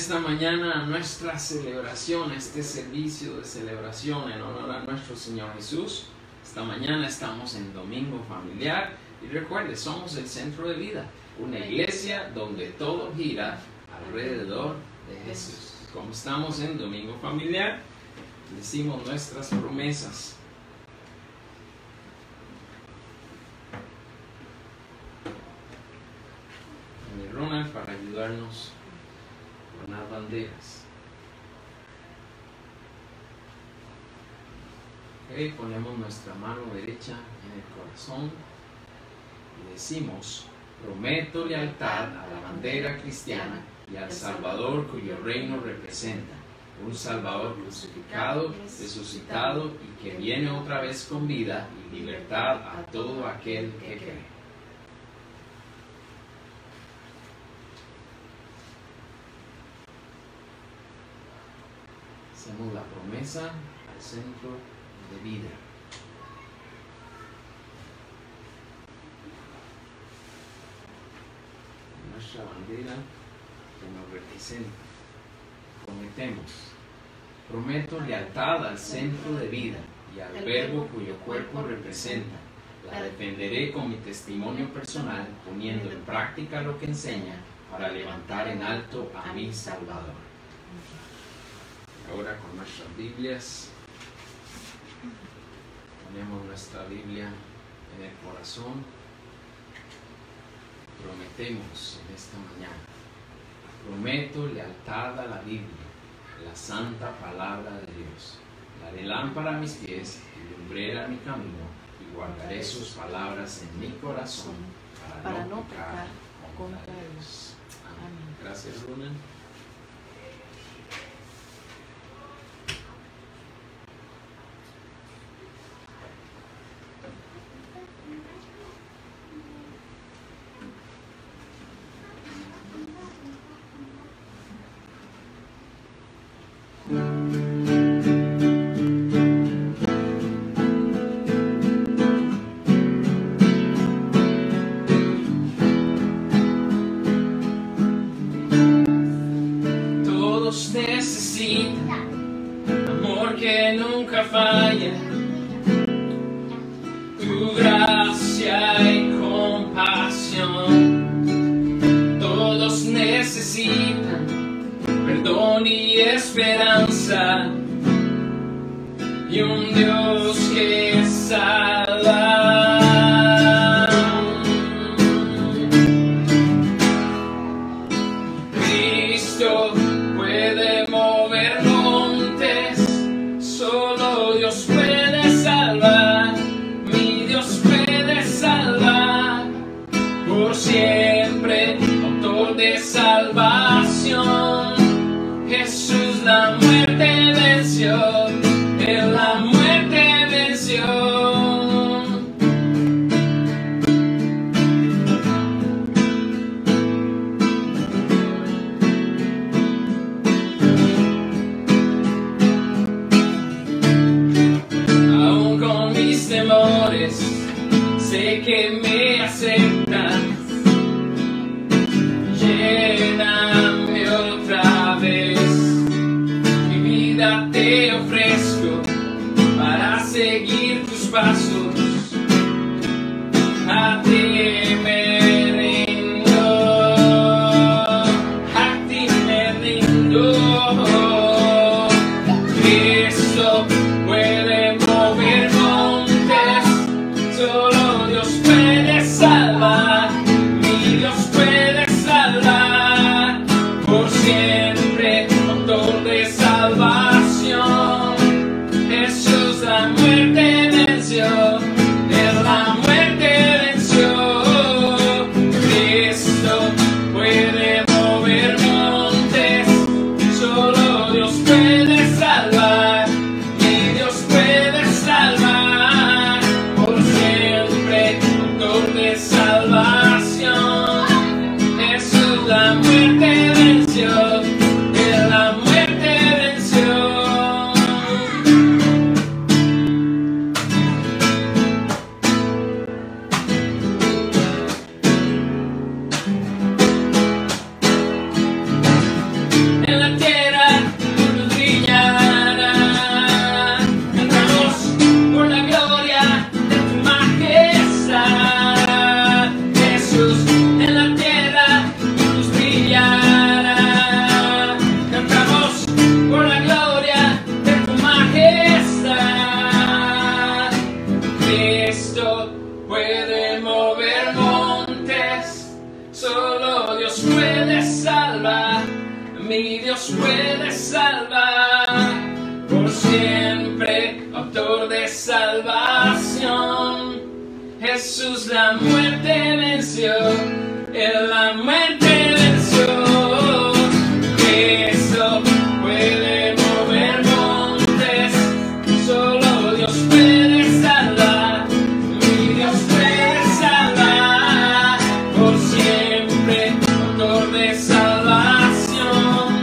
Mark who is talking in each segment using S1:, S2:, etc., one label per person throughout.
S1: esta mañana a nuestra celebración, este servicio de celebración en honor a nuestro Señor Jesús. Esta mañana estamos en Domingo Familiar y recuerde, somos el Centro de Vida, una iglesia donde todo gira alrededor de Jesús. Como estamos en Domingo Familiar, decimos nuestras promesas. Ronald para ayudarnos con las banderas. Okay, ponemos nuestra mano derecha en el corazón y decimos: prometo lealtad a la bandera cristiana y al Salvador cuyo reino representa, un Salvador crucificado, resucitado y que viene otra vez con vida y libertad a todo aquel que cree. Hacemos la promesa al Centro de Vida. Nuestra bandera que nos representa. Prometemos. Prometo lealtad al Centro de Vida y al Verbo cuyo cuerpo representa. La defenderé con mi testimonio personal, poniendo en práctica lo que enseña para levantar en alto a mi Salvador. Ahora con nuestras Biblias, ponemos nuestra Biblia en el corazón. Prometemos en esta mañana. Prometo lealtad a la Biblia, la santa palabra de Dios. La haré lámpara a mis pies y lumbrera a mi camino, y guardaré sus palabras en mi corazón para no pecar contra Dios. Amén. Gracias, Ronan.
S2: Y un Dios que salva. Cristo puede mover montes, solo Dios puede salvar. Mi Dios puede salvar por siempre, autor de salvación. Jesús la muerte venció. En la muerte venció. Aún con mis temores, sé que me aceptas. Lléname otra vez. Mi vida te ofrezco para seguir tus pasos. A ti me rindo, a ti me rindo. Cristo puede mover montes, solo Dios puede salvar. Mi Dios puede salvar por siempre, autor de salvación. Jesús la muerte venció, en la muerte venció. Cristo puede mover montes, solo Dios puede salvar. Mi Dios puede salvar por siempre, autor de salvación. Jesús la muerte venció, en la muerte venció. Dios puede salvar, por siempre, autor de salvación. Jesús la muerte venció, Él la muerte venció. Eso puede mover montes, solo Dios puede salvar, mi Dios puede salvar, por siempre, autor de salvación.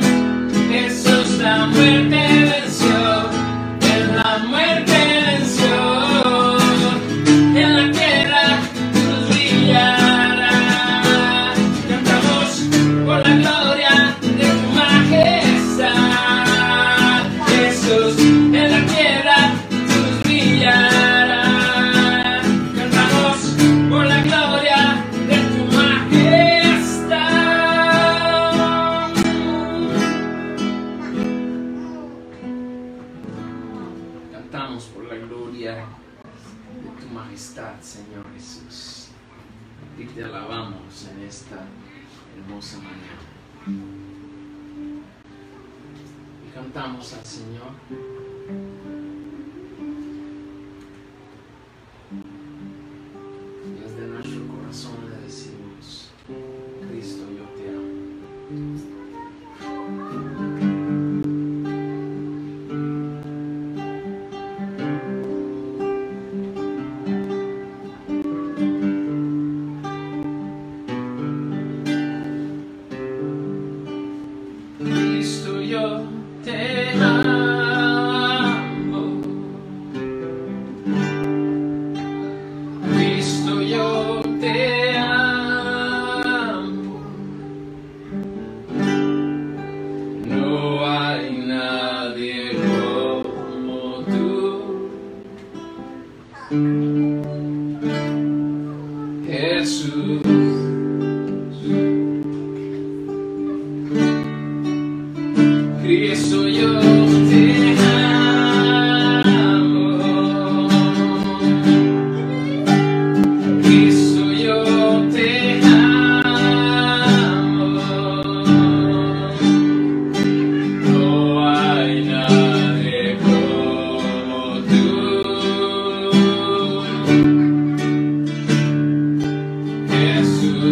S2: Jesús la muerte venció, Él la muerte venció. En la tierra luz brillará, cantamos por la gloria de tu majestad. Jesús, en la tierra luz brillará, cantamos por la gloria de tu majestad.
S1: Cantamos por la gloria de tu majestad, Señor Jesús. Y te alabamos en esta hermosa mañana. Y cantamos al Señor. Y desde nuestro corazón le decimos: Cristo, yo te amo.
S2: Cristo, yo te amo. Cristo, yo te amo. No hay nadie como tú, Jesús. Cristo, yo te amo. Cristo, yo te amo. No hay nadie como tú, Jesús.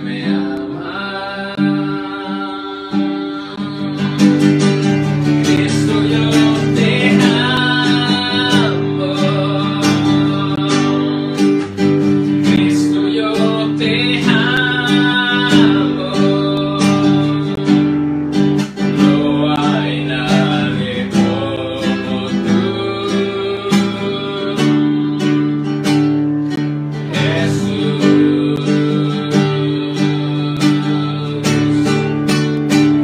S2: me ama. Cristo, yo te amo. Cristo, yo te amo. No hay nadie como tú, Jesús.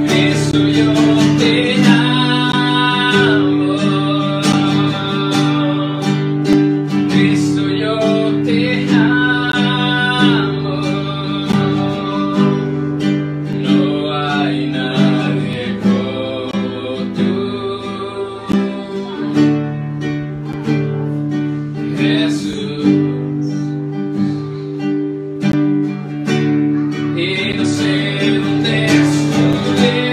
S2: Cristo, yo te amo. Cristo, yo te amo. No hay nadie como tú, Jesús. Y no sé dónde estuviera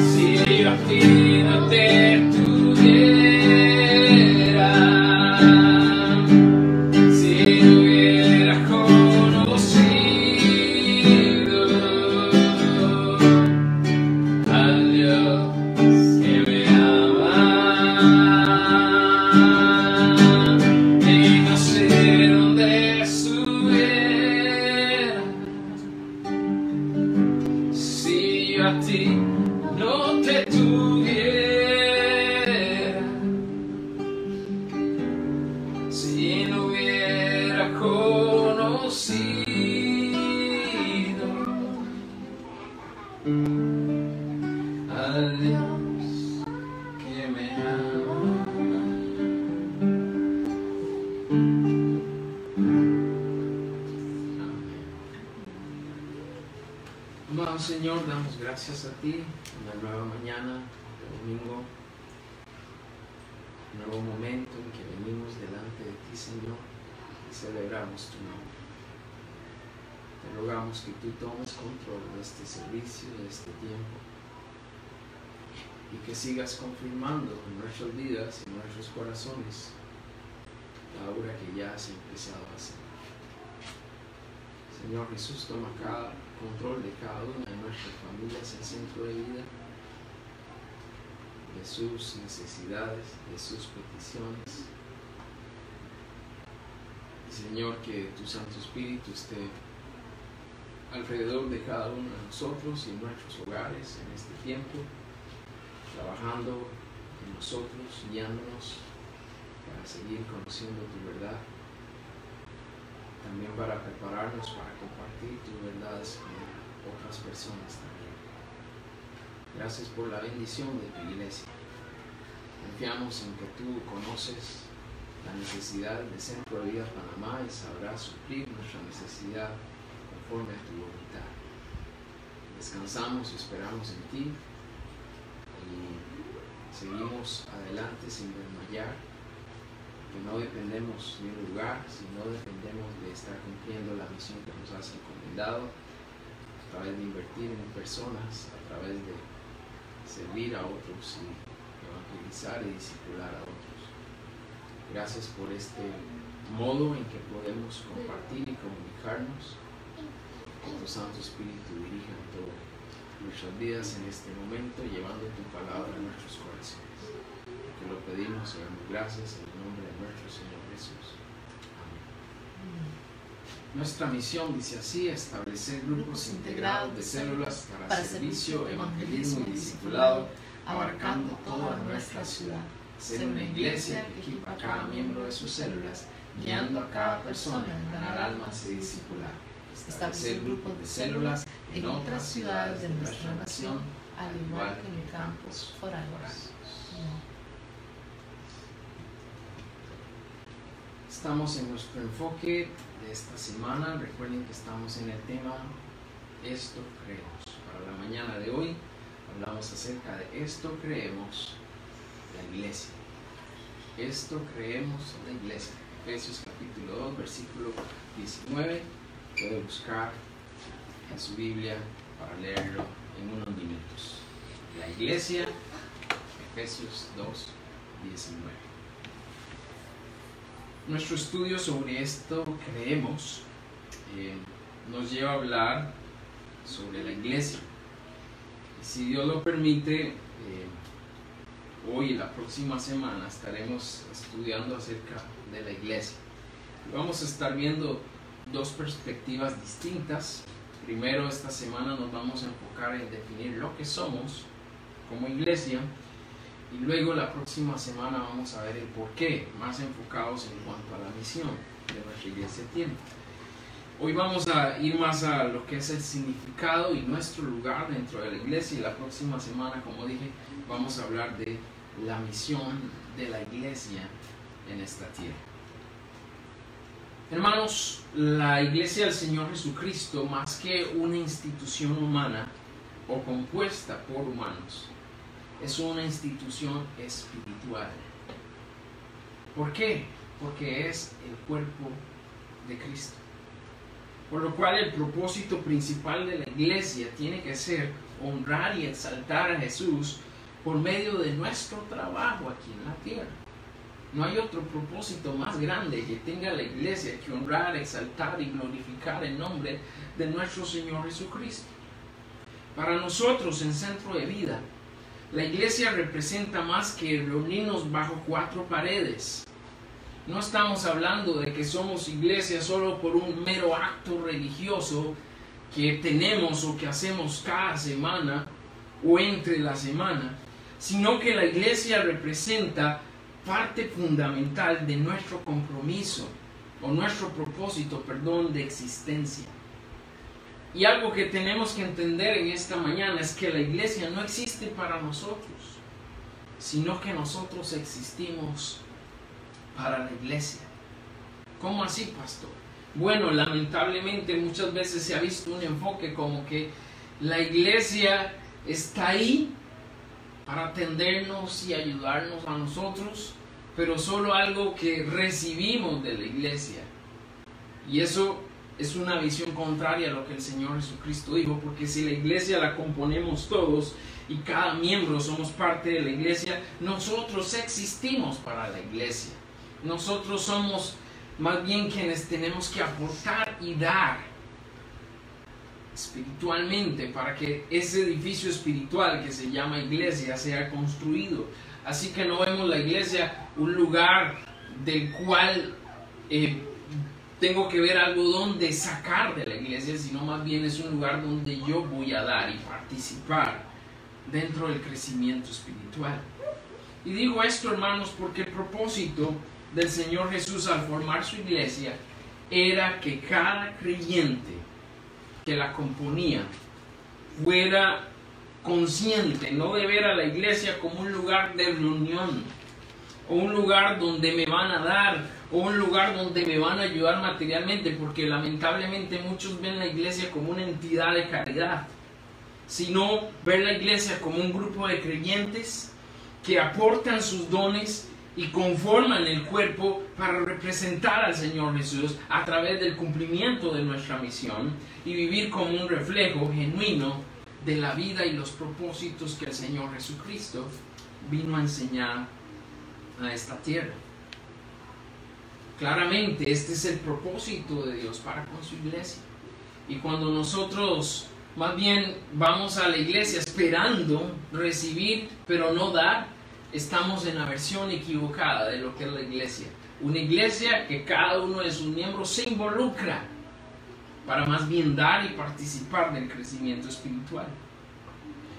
S2: si yo a ti no te tuviera, si no hubiera conocido al Dios que me ama. Y no sé dónde estuviera si yo a ti no te tuviera, si no hubiera conocido al Dios que me ama.
S1: Amado Señor, damos gracias a ti en la nueva mañana de domingo, un nuevo momento en que venimos delante de ti, Señor, y celebramos tu nombre. Te rogamos que tú tomes control de este servicio, de este tiempo, y que sigas confirmando en nuestras vidas y en nuestros corazones la obra que ya has empezado a hacer. Señor Jesús, toma control de cada una de nuestras familias en Centro de Vida, de sus necesidades, de sus peticiones. Y Señor, que tu Santo Espíritu esté alrededor de cada uno de nosotros y en nuestros hogares en este tiempo, trabajando en nosotros, guiándonos para seguir conociendo tu verdad, también para prepararnos para compartir tus verdades con otras personas también. Gracias por la bendición de tu iglesia. Confiamos en que tú conoces la necesidad del Centro de Vida Panamá y sabrás suplir nuestra necesidad conforme a tu voluntad. Descansamos y esperamos en ti y seguimos adelante sin desmayar, que no dependemos de un lugar, sino dependemos de estar cumpliendo la misión que nos has encomendado a través de invertir en personas, a través de servir a otros y evangelizar y discipular a otros. Gracias por este modo en que podemos compartir y comunicarnos. Que tu Santo Espíritu dirija en todo nuestras vidas en este momento, llevando tu palabra a nuestros corazones. Que lo pedimos y damos gracias en el nombre de nuestro Señor Jesús. Amén. Nuestra misión dice así: establecer grupos integrados de células para servicio, evangelismo y discipulado, abarcando toda nuestra ciudad. Ser una iglesia que equipa a cada miembro de sus células, guiando a cada persona a ganar almas y discipular. Establecer grupos de células en otras ciudades de nuestra nación, al igual que en campos foráneos. Estamos en nuestro enfoque de esta semana. Recuerden que estamos en el tema Esto creemos. Para la mañana de hoy hablamos acerca de esto creemos, la iglesia. Esto creemos, la iglesia. Efesios capítulo 2, versículo 19. Puede buscar en su Biblia para leerlo en unos minutos. La iglesia, Efesios 2, 19. Nuestro estudio sobre esto, creemos, nos lleva a hablar sobre la iglesia. Y si Dios lo permite, hoy y la próxima semana estaremos estudiando acerca de la iglesia. Vamos a estar viendo dos perspectivas distintas. Primero, esta semana nos vamos a enfocar en definir lo que somos como iglesia, y luego la próxima semana vamos a ver el porqué, más enfocados en cuanto a la misión de nuestra iglesia tiene. Hoy vamos a ir más a lo que es el significado y nuestro lugar dentro de la iglesia, y la próxima semana, como dije, vamos a hablar de la misión de la iglesia en esta tierra. Hermanos, la iglesia del Señor Jesucristo, más que una institución humana o compuesta por humanos, es una institución espiritual. ¿Por qué? Porque es el cuerpo de Cristo. Por lo cual el propósito principal de la iglesia tiene que ser honrar y exaltar a Jesús por medio de nuestro trabajo aquí en la tierra. No hay otro propósito más grande que tenga la iglesia que honrar, exaltar y glorificar el nombre de nuestro Señor Jesucristo. Para nosotros en Centro de Vida, la iglesia representa más que reunirnos bajo cuatro paredes. No estamos hablando de que somos iglesia solo por un mero acto religioso que tenemos o que hacemos cada semana o entre la semana, sino que la iglesia representa parte fundamental de nuestro compromiso o nuestro propósito, de existencia. Y algo que tenemos que entender en esta mañana es que la iglesia no existe para nosotros, sino que nosotros existimos para la iglesia. ¿Cómo así, pastor? Bueno, lamentablemente muchas veces se ha visto un enfoque como que la iglesia está ahí para atendernos y ayudarnos a nosotros, pero solo algo que recibimos de la iglesia. Y eso es una visión contraria a lo que el Señor Jesucristo dijo, porque si la iglesia la componemos todos y cada miembro somos parte de la iglesia, nosotros existimos para la iglesia. Nosotros somos más bien quienes tenemos que aportar y dar espiritualmente para que ese edificio espiritual que se llama iglesia sea construido. Así que no vemos la iglesia un lugar del cual tengo que ver algo donde sacar de la iglesia, sino más bien es un lugar donde yo voy a dar y participar dentro del crecimiento espiritual. Y digo esto, hermanos, porque el propósito del Señor Jesús al formar su iglesia era que cada creyente que la componía fuera consciente, no de ver a la iglesia como un lugar de reunión, o un lugar donde me van a dar, o un lugar donde me van a ayudar materialmente, porque lamentablemente muchos ven la iglesia como una entidad de caridad, sino ver la iglesia como un grupo de creyentes que aportan sus dones y conforman el cuerpo para representar al Señor Jesús a través del cumplimiento de nuestra misión y vivir como un reflejo genuino de la vida y los propósitos que el Señor Jesucristo vino a enseñar a esta tierra. Claramente este es el propósito de Dios para con su iglesia. Y cuando nosotros más bien vamos a la iglesia esperando recibir pero no dar, estamos en la versión equivocada de lo que es la iglesia. Una iglesia que cada uno de sus miembros se involucra para más bien dar y participar del crecimiento espiritual.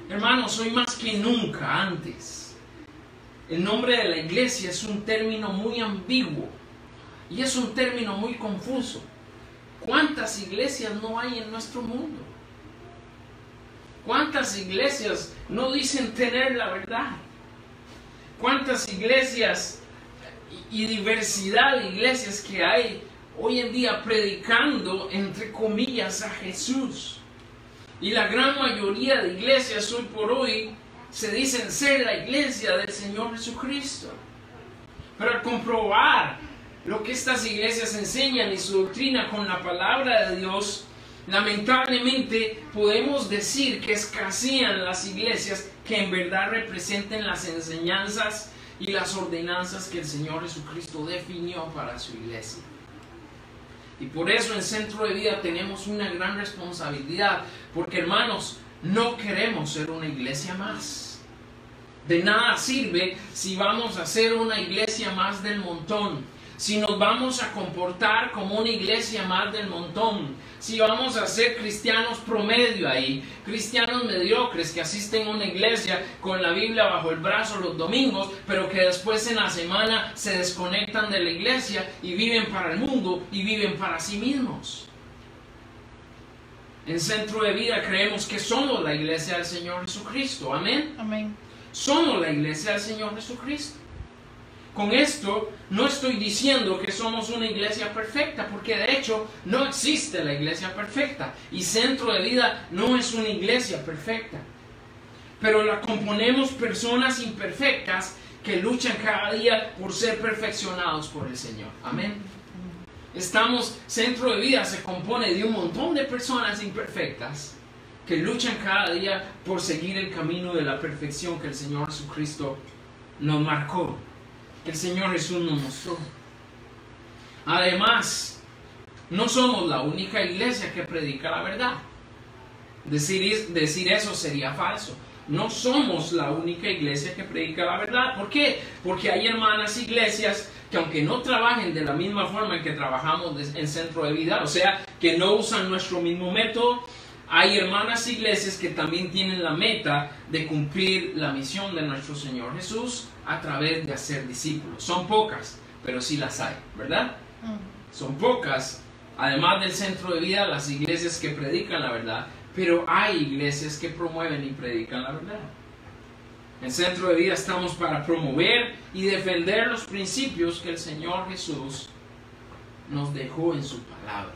S1: Hermanos, hoy más que nunca antes, el nombre de la iglesia es un término muy ambiguo y es un término muy confuso. ¿Cuántas iglesias no hay en nuestro mundo? ¿Cuántas iglesias no dicen tener la verdad? ¿Cuántas iglesias y diversidad de iglesias que hay hoy en día predicando, entre comillas, a Jesús? Y la gran mayoría de iglesias hoy por hoy se dicen ser la iglesia del Señor Jesucristo. Pero al comprobar lo que estas iglesias enseñan y su doctrina con la palabra de Dios, lamentablemente podemos decir que escasean las iglesias que en verdad representen las enseñanzas y las ordenanzas que el Señor Jesucristo definió para su iglesia. Y por eso en Centro de Vida tenemos una gran responsabilidad, porque hermanos, no queremos ser una iglesia más. De nada sirve si vamos a ser una iglesia más del montón, si nos vamos a comportar como una iglesia más del montón, si vamos a ser cristianos promedio ahí, cristianos mediocres que asisten a una iglesia con la Biblia bajo el brazo los domingos, pero que después en la semana se desconectan de la iglesia y viven para el mundo y viven para sí mismos. En Centro de Vida creemos que somos la iglesia del Señor Jesucristo. Amén.
S3: Amén.
S1: Somos la iglesia del Señor Jesucristo. Con esto no estoy diciendo que somos una iglesia perfecta, porque de hecho no existe la iglesia perfecta y Centro de Vida no es una iglesia perfecta. Pero la componemos personas imperfectas que luchan cada día por ser perfeccionados por el Señor. Amén. Centro de Vida se compone de un montón de personas imperfectas que luchan cada día por seguir el camino de la perfección que el Señor Jesucristo nos marcó, que el Señor Jesús nos mostró. Además, no somos la única iglesia que predica la verdad. Decir eso sería falso. No somos la única iglesia que predica la verdad. ¿Por qué? Porque hay hermanas iglesias que aunque no trabajen de la misma forma en que trabajamos en Centro de Vida, o sea, que no usan nuestro mismo método, hay hermanas iglesias que también tienen la meta de cumplir la misión de nuestro Señor Jesús a través de hacer discípulos. Son pocas, pero sí las hay, ¿verdad? Son pocas, además del Centro de Vida, las iglesias que predican la verdad, pero hay iglesias que promueven y predican la verdad. En Centro de Vida estamos para promover y defender los principios que el Señor Jesús nos dejó en su palabra.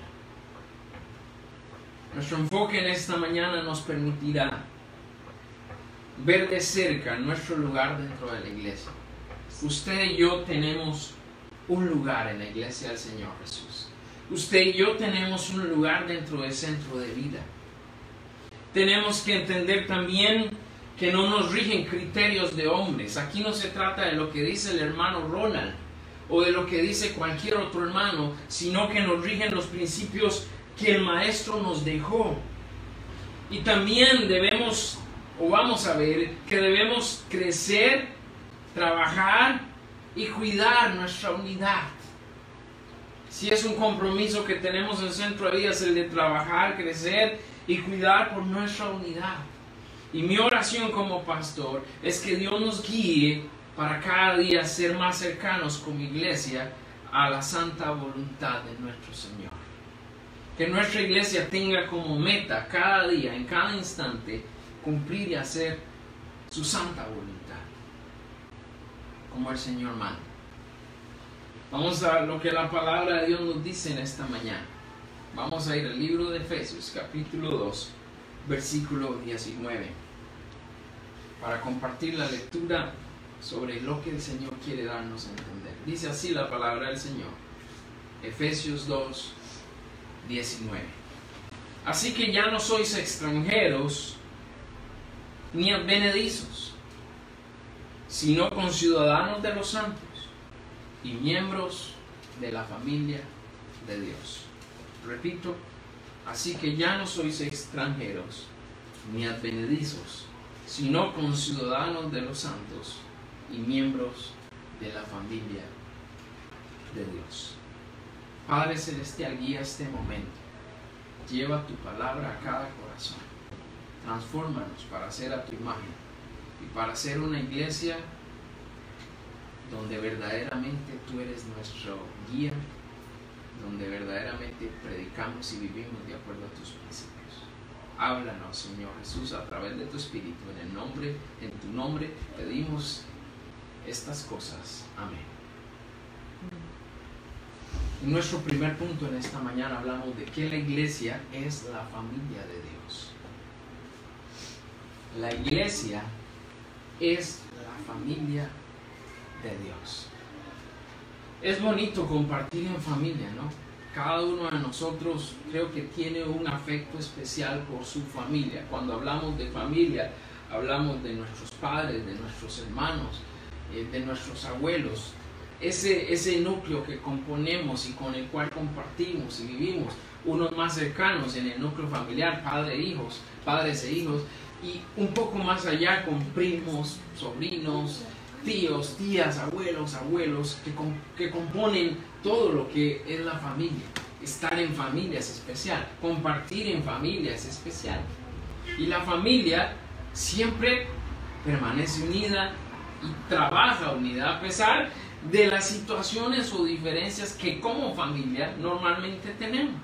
S1: Nuestro enfoque en esta mañana nos permitirá ver de cerca nuestro lugar dentro de la iglesia. Usted y yo tenemos un lugar en la iglesia del Señor Jesús. Usted y yo tenemos un lugar dentro del Centro de Vida. Tenemos que entender también que no nos rigen criterios de hombres. Aquí no se trata de lo que dice el hermano Ronald o de lo que dice cualquier otro hermano, sino que nos rigen los principios que el Maestro nos dejó. Y también vamos a ver que debemos crecer, trabajar y cuidar nuestra unidad. Si es un compromiso que tenemos en Centro de Vida, es el de trabajar, crecer y cuidar por nuestra unidad. Y mi oración como pastor es que Dios nos guíe para cada día ser más cercanos como iglesia a la santa voluntad de nuestro Señor. Que nuestra iglesia tenga como meta cada día, en cada instante, cumplir y hacer su santa voluntad, como el Señor manda. Vamos a lo que la palabra de Dios nos dice en esta mañana. Vamos a ir al libro de Efesios, capítulo 2, versículo 19, para compartir la lectura sobre lo que el Señor quiere darnos a entender. Dice así la palabra del Señor, Efesios 2, 19. Así que ya no sois extranjeros ni advenedizos, sino conciudadanos de los santos y miembros de la familia de Dios. Repito, así que ya no sois extranjeros ni advenedizos, sino conciudadanos de los santos y miembros de la familia de Dios. Padre Celestial, guía este momento. Lleva tu palabra a cada corazón. Transfórmanos para ser a tu imagen y para ser una iglesia donde verdaderamente tú eres nuestro guía, donde verdaderamente predicamos y vivimos de acuerdo a tus principios. Háblanos, Señor Jesús, a través de tu Espíritu. En tu nombre pedimos estas cosas. Amén. En nuestro primer punto en esta mañana hablamos de que la iglesia es la familia de Dios. La iglesia es la familia de Dios. Es bonito compartir en familia, ¿no? Cada uno de nosotros creo que tiene un afecto especial por su familia. Cuando hablamos de familia, hablamos de nuestros padres, de nuestros hermanos, de nuestros abuelos, ese núcleo que componemos y con el cual compartimos y vivimos, unos más cercanos en el núcleo familiar, padres e hijos, y un poco más allá con primos, sobrinos, tíos, tías, abuelos, que componen todo lo que es la familia. Estar en familia es especial, compartir en familia es especial. Y la familia siempre permanece unida y trabaja unida a pesar de las situaciones o diferencias que como familia normalmente tenemos.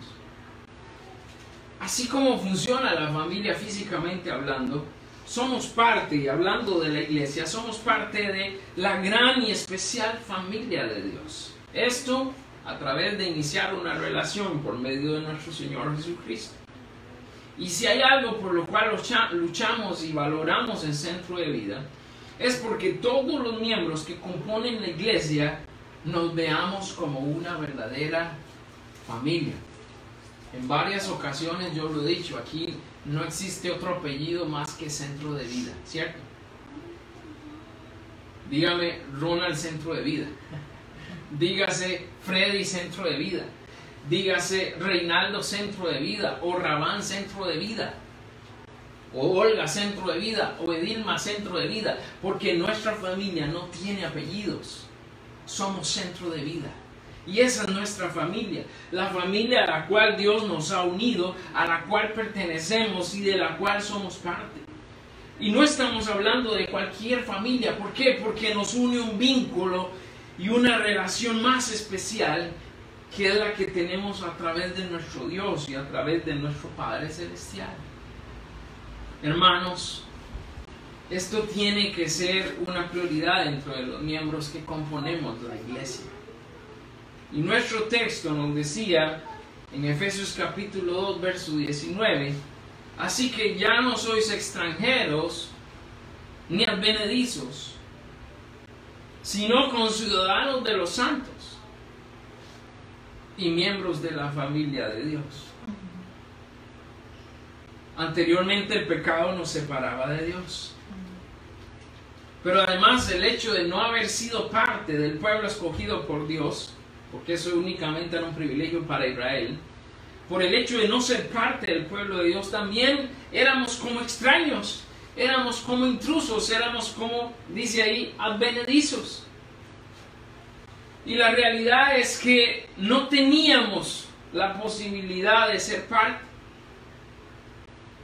S1: Así como funciona la familia físicamente hablando, somos parte, y hablando de la iglesia, somos parte de la gran y especial familia de Dios. Esto a través de iniciar una relación por medio de nuestro Señor Jesucristo. Y si hay algo por lo cual luchamos y valoramos en Centro de Vida, es porque todos los miembros que componen la iglesia nos veamos como una verdadera familia. En varias ocasiones yo lo he dicho, aquí no existe otro apellido más que Centro de Vida, ¿cierto? Dígame Ronald Centro de Vida, dígase Freddy Centro de Vida, dígase Reinaldo Centro de Vida, o Rabán Centro de Vida, o Olga Centro de Vida, o Edilma Centro de Vida, porque nuestra familia no tiene apellidos, somos Centro de Vida. Y esa es nuestra familia, la familia a la cual Dios nos ha unido, a la cual pertenecemos y de la cual somos parte. Y no estamos hablando de cualquier familia, ¿por qué? Porque nos une un vínculo y una relación más especial, que es la que tenemos a través de nuestro Dios y a través de nuestro Padre Celestial. Hermanos, esto tiene que ser una prioridad dentro de los miembros que componemos la iglesia. Y nuestro texto nos decía en Efesios capítulo 2, verso 19, así que ya no sois extranjeros ni advenedizos, sino conciudadanos de los santos y miembros de la familia de Dios. Anteriormente el pecado nos separaba de Dios. Pero además el hecho de no haber sido parte del pueblo escogido por Dios, porque eso únicamente era un privilegio para Israel, por el hecho de no ser parte del pueblo de Dios, también éramos como extraños, éramos como intrusos, éramos como, dice ahí, advenedizos. Y la realidad es que no teníamos la posibilidad de ser parte.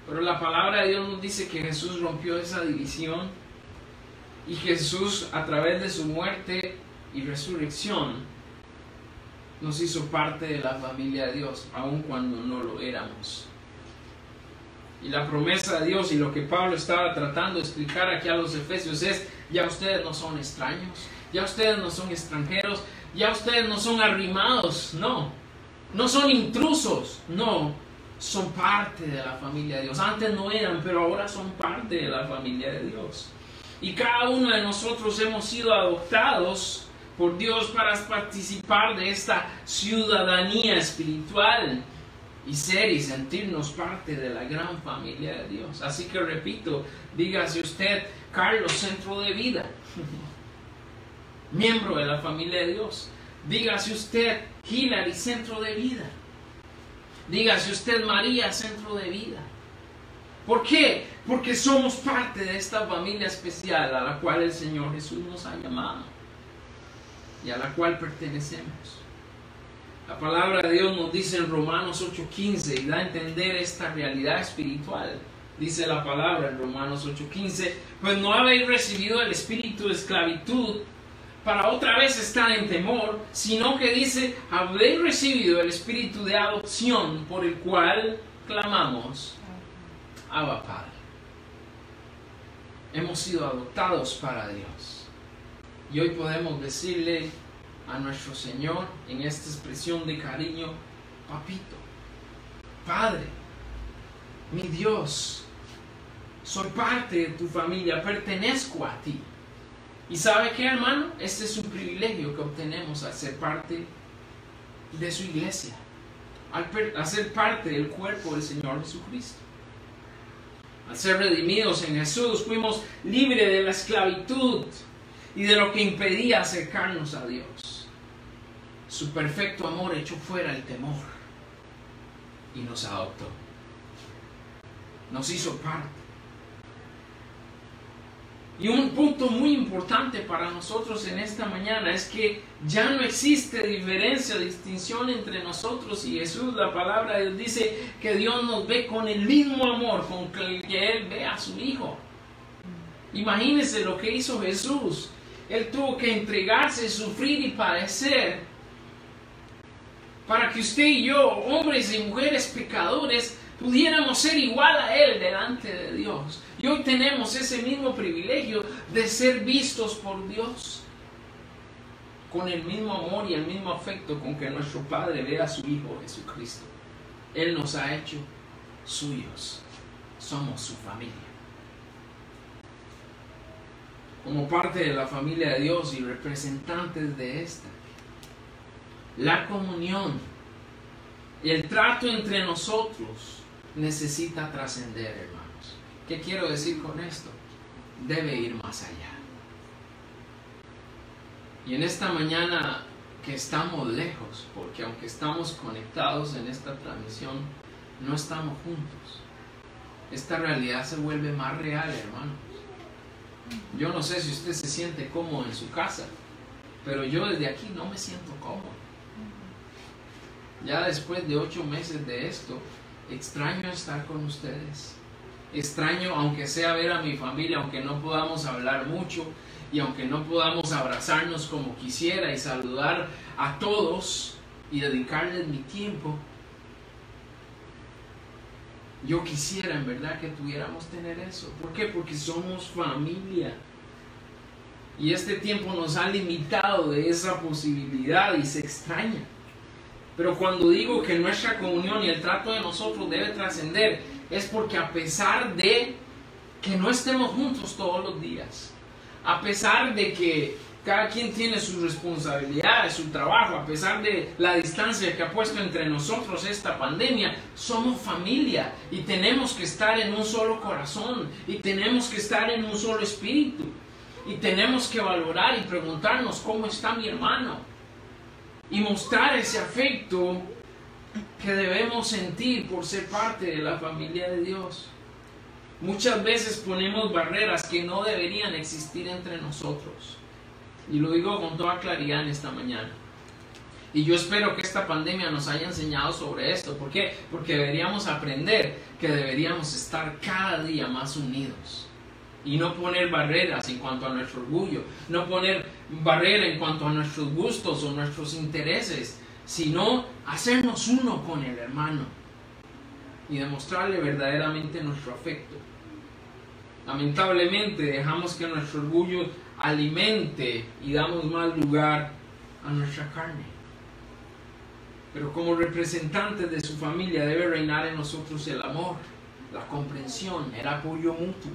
S1: Pero la palabra de Dios nos dice que Jesús rompió esa división y Jesús, a través de su muerte y resurrección, nos hizo parte de la familia de Dios, aun cuando no lo éramos. Y la promesa de Dios y lo que Pablo estaba tratando de explicar aquí a los efesios es: ya ustedes no son extraños, ya ustedes no son extranjeros, ya ustedes no son arrimados, no son intrusos, son parte de la familia de Dios. Antes no eran, pero ahora son parte de la familia de Dios. Y cada uno de nosotros hemos sido adoptados por Dios para participar de esta ciudadanía espiritual y ser y sentirnos parte de la gran familia de Dios. Así que repito, dígase usted Carlos Centro de Vida, miembro de la familia de Dios. Dígase usted Hilary Centro de Vida. Dígase usted María Centro de Vida. ¿Por qué? Porque somos parte de esta familia especial a la cual el Señor Jesús nos ha llamado y a la cual pertenecemos. La palabra de Dios nos dice en Romanos 8:15 y da a entender esta realidad espiritual. Dice la palabra en Romanos 8:15: pues no habéis recibido el espíritu de esclavitud para otra vez estar en temor, sino que dice: habéis recibido el espíritu de adopción, por el cual clamamos: Abba, Padre. Hemos sido adoptados para Dios. Y hoy podemos decirle a nuestro Señor en esta expresión de cariño: Papito, Padre, mi Dios, soy parte de tu familia, pertenezco a ti. ¿Y sabe qué, hermano? Este es un privilegio que obtenemos al ser parte de su iglesia, al ser parte del cuerpo del Señor Jesucristo. Al ser redimidos en Jesús, fuimos libres de la esclavitud y de lo que impedía acercarnos a Dios. Su perfecto amor echó fuera el temor y nos adoptó. Nos hizo parte. Y un punto muy importante para nosotros en esta mañana es que ya no existe diferencia, distinción entre nosotros y Jesús. La palabra de Dios dice que Dios nos ve con el mismo amor con que Él ve a su Hijo. Imagínense lo que hizo Jesús. Él tuvo que entregarse, sufrir y padecer para que usted y yo, hombres y mujeres pecadores, pudiéramos ser igual a Él delante de Dios. Y hoy tenemos ese mismo privilegio de ser vistos por Dios con el mismo amor y el mismo afecto con que nuestro Padre ve a su Hijo Jesucristo. Él nos ha hecho suyos. Somos su familia. Como parte de la familia de Dios y representantes de esta, la comunión y el trato entre nosotros necesita trascender, hermanos. ¿Qué quiero decir con esto? Debe ir más allá. Y en esta mañana que estamos lejos, porque aunque estamos conectados en esta transmisión, no estamos juntos. Esta realidad se vuelve más real, hermanos. Yo no sé si usted se siente cómodo en su casa, pero yo desde aquí no me siento cómodo. Ya después de 8 meses de esto, extraño estar con ustedes. Extraño, aunque sea ver a mi familia, aunque no podamos hablar mucho y aunque no podamos abrazarnos como quisiera y saludar a todos y dedicarles mi tiempo. Yo quisiera en verdad que pudiéramos tener eso. ¿Por qué? Porque somos familia. Y este tiempo nos ha limitado de esa posibilidad y se extraña. Pero cuando digo que nuestra comunión y el trato de nosotros debe trascender, es porque a pesar de que no estemos juntos todos los días, a pesar de que cada quien tiene sus responsabilidades, su trabajo, a pesar de la distancia que ha puesto entre nosotros esta pandemia, somos familia y tenemos que estar en un solo corazón y tenemos que estar en un solo espíritu y tenemos que valorar y preguntarnos cómo está mi hermano y mostrar ese afecto que debemos sentir por ser parte de la familia de Dios. Muchas veces ponemos barreras que no deberían existir entre nosotros. Y lo digo con toda claridad en esta mañana. Y yo espero que esta pandemia nos haya enseñado sobre esto. ¿Por qué? Porque deberíamos aprender que deberíamos estar cada día más unidos. Y no poner barreras en cuanto a nuestro orgullo. No poner barrera en cuanto a nuestros gustos o nuestros intereses. Sino hacernos uno con el hermano. Y demostrarle verdaderamente nuestro afecto. Lamentablemente dejamos que nuestro orgullo alimente y damos más lugar a nuestra carne. Pero como representantes de su familia debe reinar en nosotros el amor, la comprensión, el apoyo mutuo.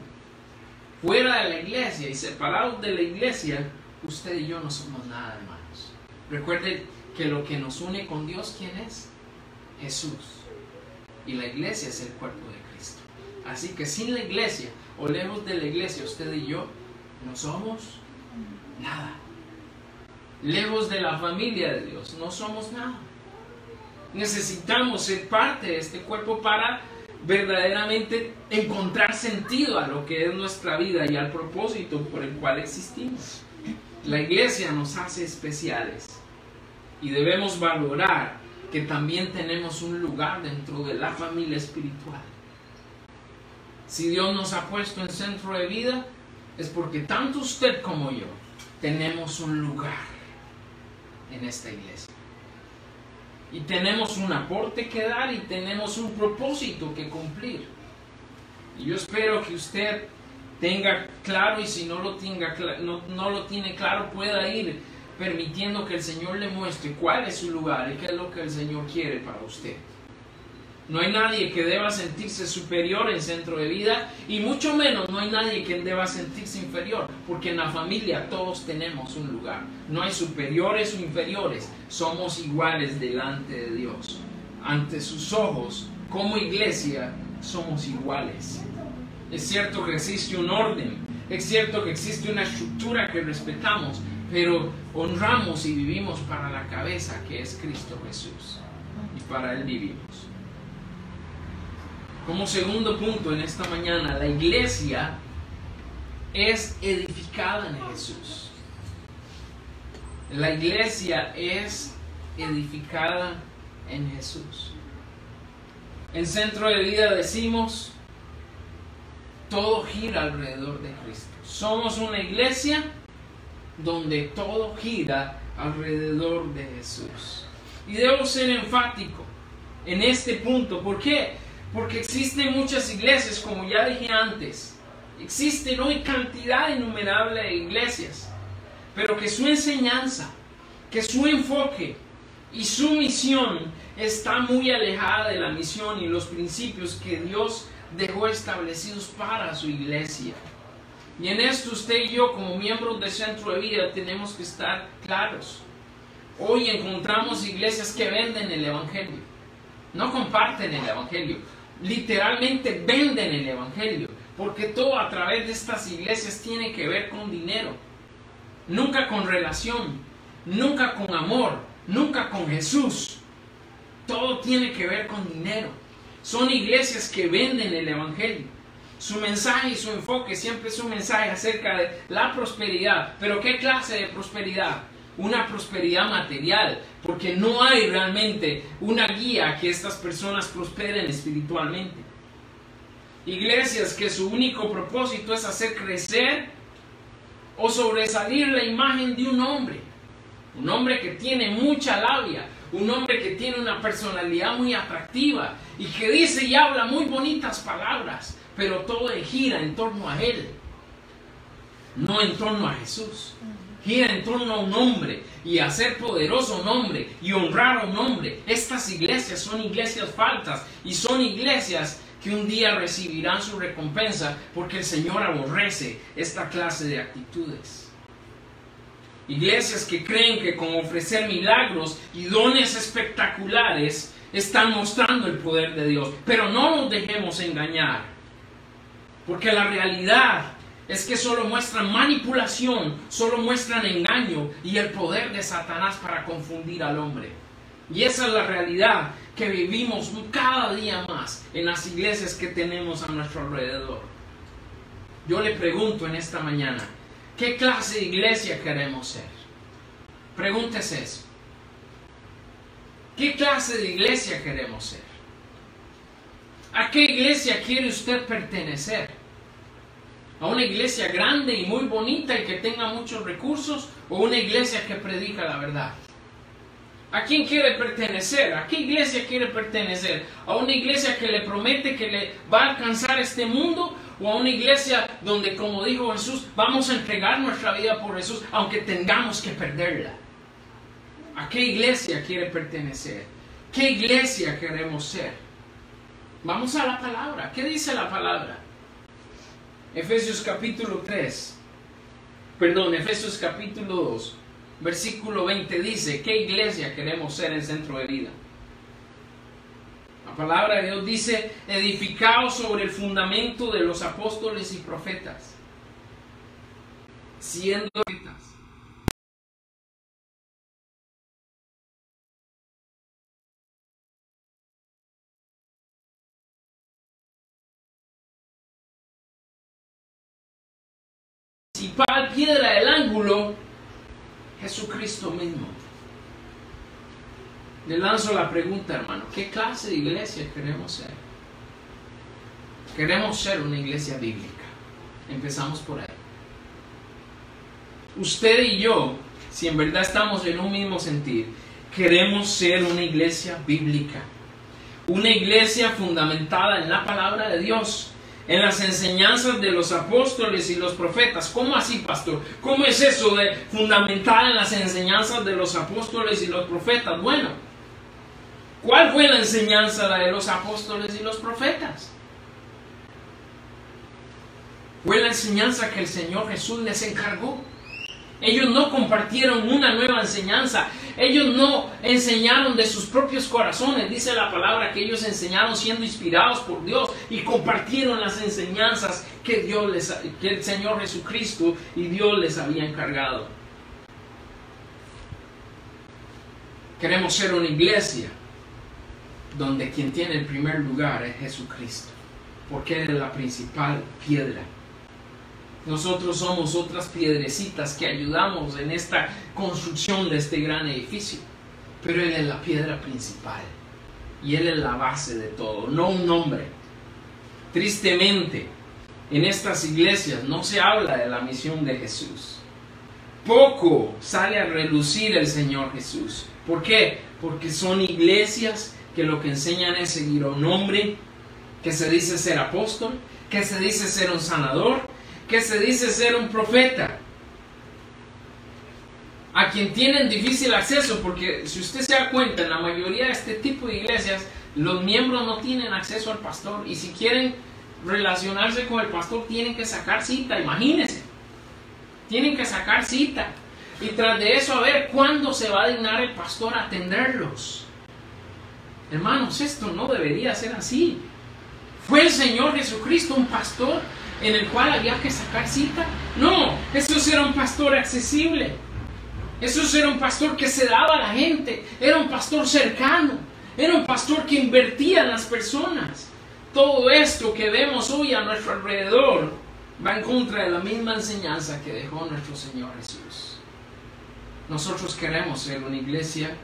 S1: Fuera de la iglesia y separados de la iglesia, usted y yo no somos nada, hermanos. Recuerden que lo que nos une con Dios, ¿quién es? Jesús. Y la iglesia es el cuerpo de Cristo. Así que sin la iglesia o lejos de la iglesia, usted y yo no somos nada. Lejos de la familia de Dios, no somos nada. Necesitamos ser parte de este cuerpo para verdaderamente encontrar sentido a lo que es nuestra vida y al propósito por el cual existimos. La iglesia nos hace especiales y debemos valorar que también tenemos un lugar dentro de la familia espiritual. Si Dios nos ha puesto en centro de vida, es porque tanto usted como yo tenemos un lugar en esta iglesia. Y tenemos un aporte que dar y tenemos un propósito que cumplir. Y yo espero que usted tenga claro, y si no lo tiene claro, pueda ir permitiendo que el Señor le muestre cuál es su lugar y qué es lo que el Señor quiere para usted. No hay nadie que deba sentirse superior en centro de vida y mucho menos no hay nadie que deba sentirse inferior, porque en la familia todos tenemos un lugar. No hay superiores o inferiores, somos iguales delante de Dios. Ante sus ojos, como iglesia, somos iguales. Es cierto que existe un orden, Es cierto que existe una estructura que respetamos, pero honramos y vivimos para la cabeza, que es Cristo Jesús. Y para Él vivimos. Como segundo punto en esta mañana, la iglesia es edificada en Jesús. La iglesia es edificada en Jesús. En Centro de Vida decimos, todo gira alrededor de Cristo. Somos una iglesia donde todo gira alrededor de Jesús. Y debo ser enfático en este punto. ¿Por qué? Porque existen muchas iglesias, como ya dije antes. Existen hoy cantidad innumerable de iglesias, pero que su enseñanza, que su enfoque y su misión está muy alejada de la misión y los principios que Dios dejó establecidos para su iglesia. Y en esto usted y yo, como miembros del Centro de Vida, tenemos que estar claros. Hoy encontramos iglesias que venden el Evangelio. No comparten el Evangelio. Literalmente venden el Evangelio. Porque todo a través de estas iglesias tiene que ver con dinero. Nunca con relación. Nunca con amor. Nunca con Jesús. Todo tiene que ver con dinero. Son iglesias que venden el Evangelio. Su mensaje y su enfoque siempre es un mensaje acerca de la prosperidad. ¿Pero qué clase de prosperidad? Una prosperidad material, porque no hay realmente una guía a que estas personas prosperen espiritualmente. Iglesias que su único propósito es hacer crecer o sobresalir la imagen de un hombre que tiene mucha labia, un hombre que tiene una personalidad muy atractiva y que dice y habla muy bonitas palabras, pero todo gira en torno a él, no en torno a Jesús. Gira en torno a un hombre y a ser poderoso un hombre y honrar a un hombre. Estas iglesias son iglesias falsas y son iglesias que un día recibirán su recompensa, porque el Señor aborrece esta clase de actitudes. Iglesias que creen que con ofrecer milagros y dones espectaculares están mostrando el poder de Dios. Pero no nos dejemos engañar, porque la realidad es que solo muestran manipulación, solo muestran engaño y el poder de Satanás para confundir al hombre. Y esa es la realidad que vivimos cada día más en las iglesias que tenemos a nuestro alrededor. Yo le pregunto en esta mañana, ¿qué clase de iglesia queremos ser? Pregúntese eso. ¿Qué clase de iglesia queremos ser? ¿A qué iglesia quiere usted pertenecer? ¿A una iglesia grande y muy bonita y que tenga muchos recursos? ¿O una iglesia que predica la verdad? ¿A quién quiere pertenecer? ¿A qué iglesia quiere pertenecer? ¿A una iglesia que le promete que le va a alcanzar este mundo? ¿O a una iglesia donde, como dijo Jesús, vamos a entregar nuestra vida por Jesús aunque tengamos que perderla? ¿A qué iglesia quiere pertenecer? ¿Qué iglesia queremos ser? Vamos a la palabra. ¿Qué dice la palabra? Efesios capítulo 2, versículo 20 dice, ¿qué iglesia queremos ser en Centro de Vida? La palabra de Dios dice, edificados sobre el fundamento de los apóstoles y profetas, siendo profetas. Principal piedra del ángulo, Jesucristo mismo. Le lanzo la pregunta, hermano, ¿qué clase de iglesia queremos ser? Queremos ser una iglesia bíblica. Empezamos por ahí. Usted y yo, si en verdad estamos en un mismo sentir, queremos ser una iglesia bíblica. Una iglesia fundamentada en la palabra de Dios, en las enseñanzas de los apóstoles y los profetas. ¿Cómo así, pastor? ¿Cómo es eso de fundamental en las enseñanzas de los apóstoles y los profetas? Bueno, ¿cuál fue la enseñanza de los apóstoles y los profetas? Fue la enseñanza que el Señor Jesús les encargó. Ellos no compartieron una nueva enseñanza. Ellos no enseñaron de sus propios corazones. Dice la palabra que ellos enseñaron siendo inspirados por Dios y compartieron las enseñanzas que el Señor Jesucristo y Dios les había encargado. Queremos ser una iglesia donde quien tiene el primer lugar es Jesucristo, porque Él es la principal piedra. Nosotros somos otras piedrecitas que ayudamos en esta construcción de este gran edificio, pero Él es la piedra principal y Él es la base de todo, no un hombre. Tristemente, en estas iglesias no se habla de la misión de Jesús. Poco sale a relucir el Señor Jesús. ¿Por qué? Porque son iglesias que lo que enseñan es seguir a un hombre que se dice ser apóstol, que se dice ser un sanador, que se dice ser un profeta, a quien tienen difícil acceso, porque si usted se da cuenta, en la mayoría de este tipo de iglesias, los miembros no tienen acceso al pastor, y si quieren relacionarse con el pastor, tienen que sacar cita, imagínense, tienen que sacar cita, y tras de eso a ver cuándo se va a dignar el pastor a atenderlos. Hermanos, esto no debería ser así. ¿Fue el Señor Jesucristo un pastor en el cual había que sacar cita? No, eso era un pastor accesible. Eso era un pastor que se daba a la gente. Era un pastor cercano. Era un pastor que invertía en las personas. Todo esto que vemos hoy a nuestro alrededor va en contra de la misma enseñanza que dejó nuestro Señor Jesús. Nosotros queremos ser una iglesia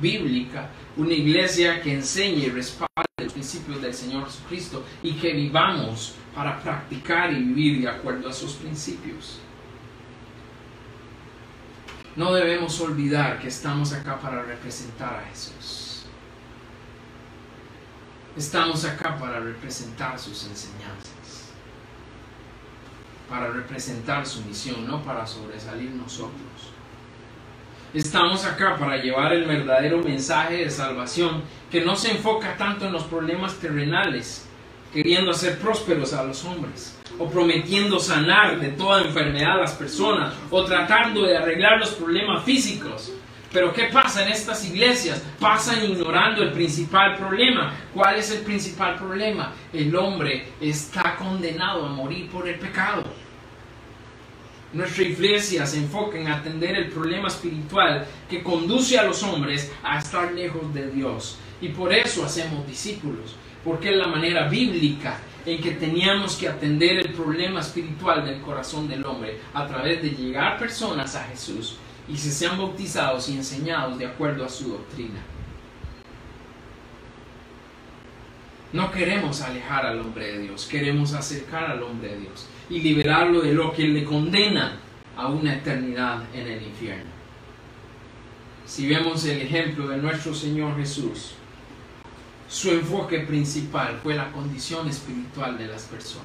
S1: bíblica, una iglesia que enseñe y respalde los principios del Señor Jesucristo y que vivamos para practicar y vivir de acuerdo a sus principios. No debemos olvidar que estamos acá para representar a Jesús. Estamos acá para representar sus enseñanzas, para representar su misión, no para sobresalir nosotros. Estamos acá para llevar el verdadero mensaje de salvación que no se enfoca tanto en los problemas terrenales, queriendo hacer prósperos a los hombres, o prometiendo sanar de toda enfermedad a las personas, o tratando de arreglar los problemas físicos. Pero ¿qué pasa en estas iglesias? Pasan ignorando el principal problema. ¿Cuál es el principal problema? El hombre está condenado a morir por el pecado. Nuestra iglesia se enfoca en atender el problema espiritual que conduce a los hombres a estar lejos de Dios. Y por eso hacemos discípulos, porque es la manera bíblica en que teníamos que atender el problema espiritual del corazón del hombre, a través de llegar personas a Jesús y se sean bautizados y enseñados de acuerdo a su doctrina. No queremos alejar al hombre de Dios, queremos acercar al hombre de Dios y liberarlo de lo que le condena a una eternidad en el infierno. Si vemos el ejemplo de nuestro Señor Jesús, su enfoque principal fue la condición espiritual de las personas.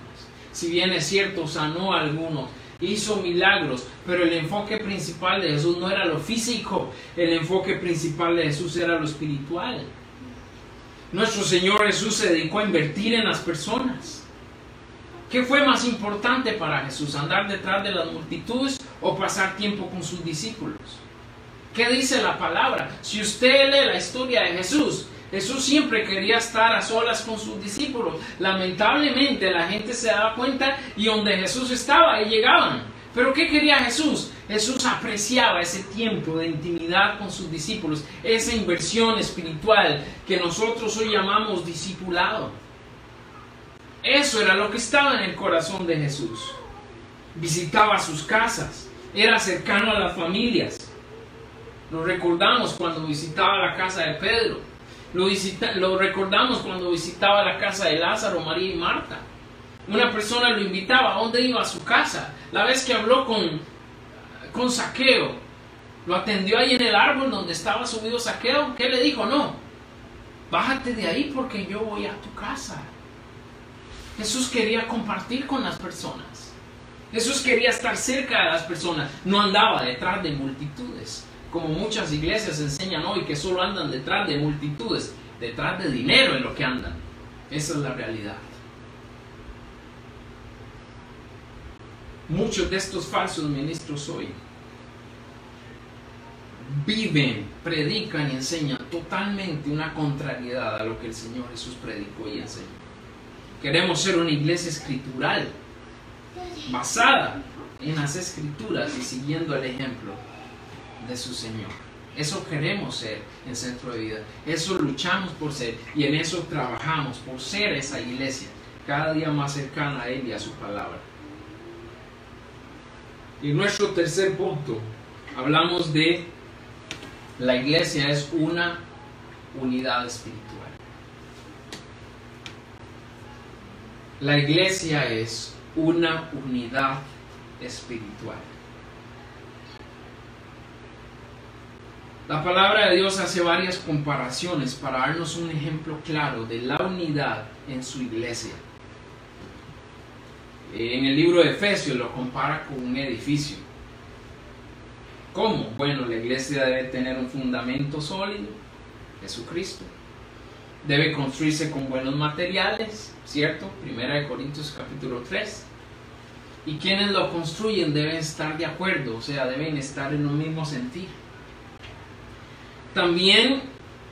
S1: Si bien es cierto, sanó a algunos, hizo milagros, pero el enfoque principal de Jesús no era lo físico, el enfoque principal de Jesús era lo espiritual. Nuestro Señor Jesús se dedicó a invertir en las personas. ¿Qué fue más importante para Jesús? ¿Andar detrás de las multitudes o pasar tiempo con sus discípulos? ¿Qué dice la palabra? Si usted lee la historia de Jesús, Jesús siempre quería estar a solas con sus discípulos. Lamentablemente la gente se daba cuenta y donde Jesús estaba, ahí llegaban. ¿Pero qué quería Jesús? Jesús apreciaba ese tiempo de intimidad con sus discípulos, esa inversión espiritual que nosotros hoy llamamos discipulado. Eso era lo que estaba en el corazón de Jesús. Visitaba sus casas, era cercano a las familias. Lo recordamos cuando visitaba la casa de Pedro. Lo recordamos cuando visitaba la casa de Lázaro, María y Marta. Una persona lo invitaba. ¿A dónde iba? A su casa. La vez que habló con Zaqueo, lo atendió ahí en el árbol donde estaba subido Zaqueo. ¿Qué le dijo? No, bájate de ahí porque yo voy a tu casa. Jesús quería compartir con las personas. Jesús quería estar cerca de las personas. No andaba detrás de multitudes, como muchas iglesias enseñan hoy, que solo andan detrás de multitudes, detrás de dinero en lo que andan. Esa es la realidad. Muchos de estos falsos ministros hoy viven, predican y enseñan totalmente una contrariedad a lo que el Señor Jesús predicó y enseñó. Queremos ser una iglesia escritural, basada en las Escrituras y siguiendo el ejemplo de su Señor. Eso queremos ser en Centro de Vida. Eso luchamos por ser y en eso trabajamos por ser esa iglesia cada día más cercana a Él y a su palabra. Y en nuestro tercer punto hablamos de la iglesia es una unidad espiritual. La iglesia es una unidad espiritual. La palabra de Dios hace varias comparaciones para darnos un ejemplo claro de la unidad en su iglesia. En el libro de Efesios lo compara con un edificio. ¿Cómo? Bueno, la iglesia debe tener un fundamento sólido, Jesucristo. Debe construirse con buenos materiales, ¿cierto? 1 Corintios capítulo 3. Y quienes lo construyen deben estar de acuerdo, o sea, deben estar en un mismo sentir. También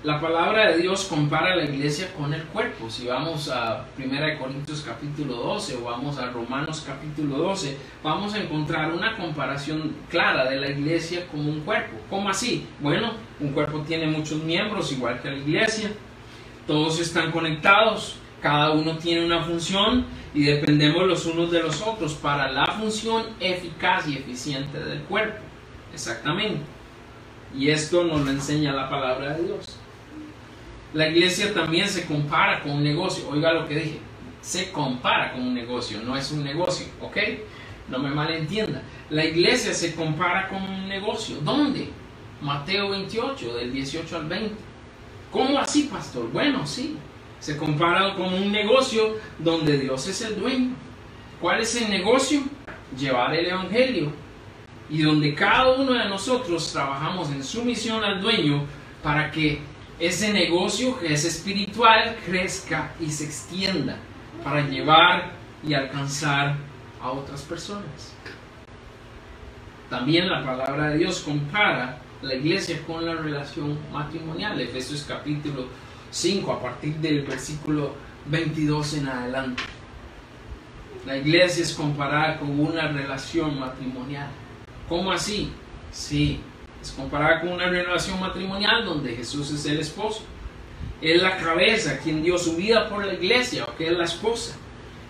S1: la palabra de Dios compara la iglesia con el cuerpo. Si vamos a 1 Corintios capítulo 12 o vamos a Romanos capítulo 12, vamos a encontrar una comparación clara de la iglesia como un cuerpo. ¿Cómo así? Bueno, un cuerpo tiene muchos miembros, igual que la iglesia. Todos están conectados, cada uno tiene una función y dependemos los unos de los otros para la función eficaz y eficiente del cuerpo. Exactamente. Y esto nos lo enseña la palabra de Dios. La iglesia también se compara con un negocio. Oiga lo que dije. Se compara con un negocio, no es un negocio, ¿ok? No me malentienda. La iglesia se compara con un negocio. ¿Dónde? Mateo 28, del 18 al 20. ¿Cómo así, pastor? Bueno, sí. Se compara con un negocio donde Dios es el dueño. ¿Cuál es el negocio? Llevar el evangelio. Y donde cada uno de nosotros trabajamos en sumisión al dueño para que ese negocio que es espiritual crezca y se extienda para llevar y alcanzar a otras personas. También la palabra de Dios compara la iglesia con la relación matrimonial. Efesios capítulo 5 a partir del versículo 22 en adelante. La iglesia es comparada con una relación matrimonial. ¿Cómo así? Sí, es comparada con una relación matrimonial donde Jesús es el esposo. Él es la cabeza, quien dio su vida por la iglesia, o que es la esposa.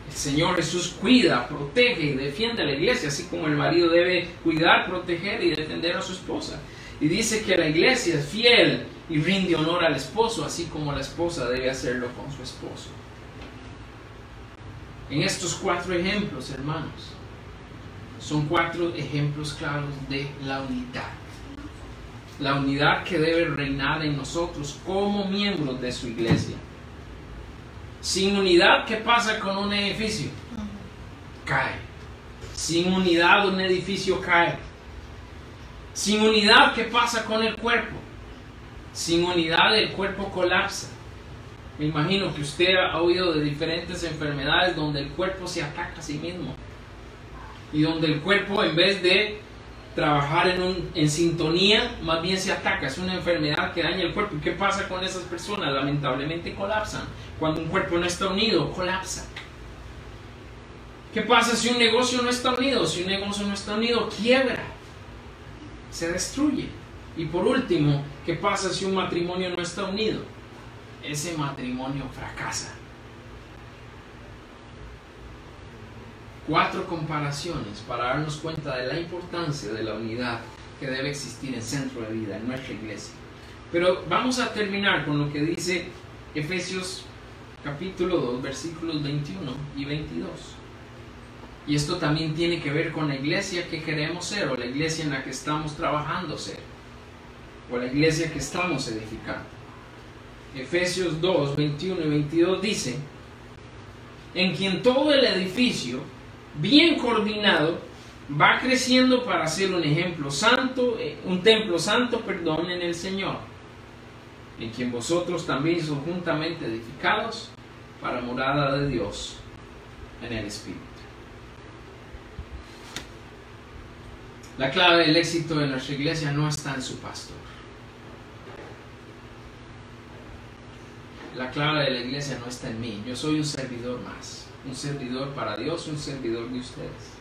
S1: El Señor Jesús cuida, protege y defiende a la iglesia, así como el marido debe cuidar, proteger y defender a su esposa. Y dice que la iglesia es fiel y rinde honor al esposo, así como la esposa debe hacerlo con su esposo. En estos 4 ejemplos, hermanos, son 4 ejemplos claros de la unidad. La unidad que debe reinar en nosotros como miembros de su iglesia. Sin unidad, ¿qué pasa con un edificio? Cae. Sin unidad, un edificio cae. Sin unidad, ¿qué pasa con el cuerpo? Sin unidad, el cuerpo colapsa. Me imagino que usted ha oído de diferentes enfermedades donde el cuerpo se ataca a sí mismo. Y donde el cuerpo, en vez de trabajar en sintonía, más bien se ataca. Es una enfermedad que daña el cuerpo. ¿Y qué pasa con esas personas? Lamentablemente colapsan. Cuando un cuerpo no está unido, colapsa. ¿Qué pasa si un negocio no está unido? Si un negocio no está unido, quiebra. Se destruye. Y por último, ¿qué pasa si un matrimonio no está unido? Ese matrimonio fracasa. 4 comparaciones para darnos cuenta de la importancia de la unidad que debe existir en Centro de Vida, en nuestra iglesia. Pero vamos a terminar con lo que dice Efesios capítulo 2, versículos 21 y 22. Y esto también tiene que ver con la iglesia que queremos ser, o la iglesia en la que estamos trabajando ser, o la iglesia que estamos edificando. Efesios 2, 21 y 22 dice: en quien todo el edificio, bien coordinado, va creciendo para ser un ejemplo santo, un templo santo, en el Señor, en quien vosotros también sois juntamente edificados para morada de Dios en el Espíritu. La clave del éxito de nuestra iglesia no está en su pastor. La clave de la iglesia no está en mí. Yo soy un servidor más. Un servidor para Dios, un servidor de ustedes.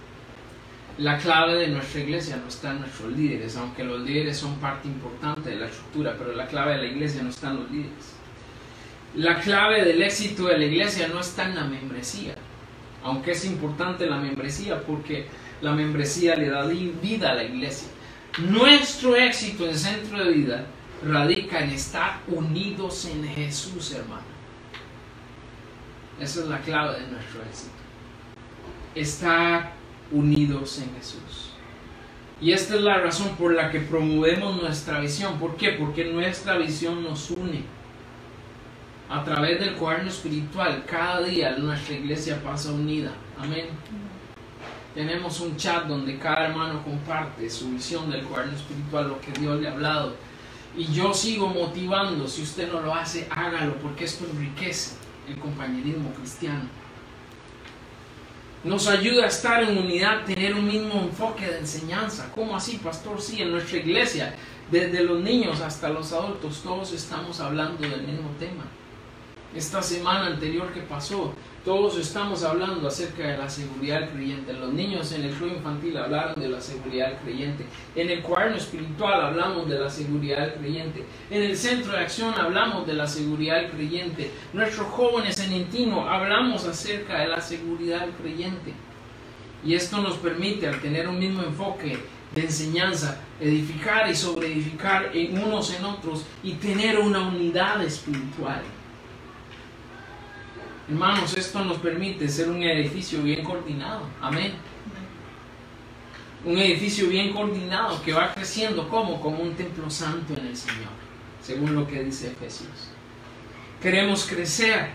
S1: La clave de nuestra iglesia no está en nuestros líderes, aunque los líderes son parte importante de la estructura, pero la clave de la iglesia no está en los líderes. La clave del éxito de la iglesia no está en la membresía, aunque es importante la membresía porque la membresía le da vida a la iglesia. Nuestro éxito en Centro de Vida radica en estar unidos en Jesús, hermano. Esa es la clave de nuestro éxito. Estar unidos en Jesús. Y esta es la razón por la que promovemos nuestra visión. ¿Por qué? Porque nuestra visión nos une. A través del cuaderno espiritual, cada día nuestra iglesia pasa unida. Amén. Tenemos un chat donde cada hermano comparte su visión del cuaderno espiritual, lo que Dios le ha hablado. Y yo sigo motivando. Si usted no lo hace, hágalo, porque esto enriquece el compañerismo cristiano. Nos ayuda a estar en unidad, tener un mismo enfoque de enseñanza. ¿Cómo así, pastor? Sí, en nuestra iglesia, desde los niños hasta los adultos, todos estamos hablando del mismo tema. Esta semana anterior que pasó, todos estamos hablando acerca de la seguridad del creyente. Los niños en el club infantil hablaron de la seguridad del creyente. En el cuaderno espiritual hablamos de la seguridad del creyente. En el centro de acción hablamos de la seguridad del creyente. Nuestros jóvenes en Intino hablamos acerca de la seguridad del creyente. Y esto nos permite, al tener un mismo enfoque de enseñanza, edificar y sobreedificar en unos en otros y tener una unidad espiritual. Hermanos, esto nos permite ser un edificio bien coordinado. Amén. Un edificio bien coordinado que va creciendo como un templo santo en el Señor, según lo que dice Efesios. Queremos crecer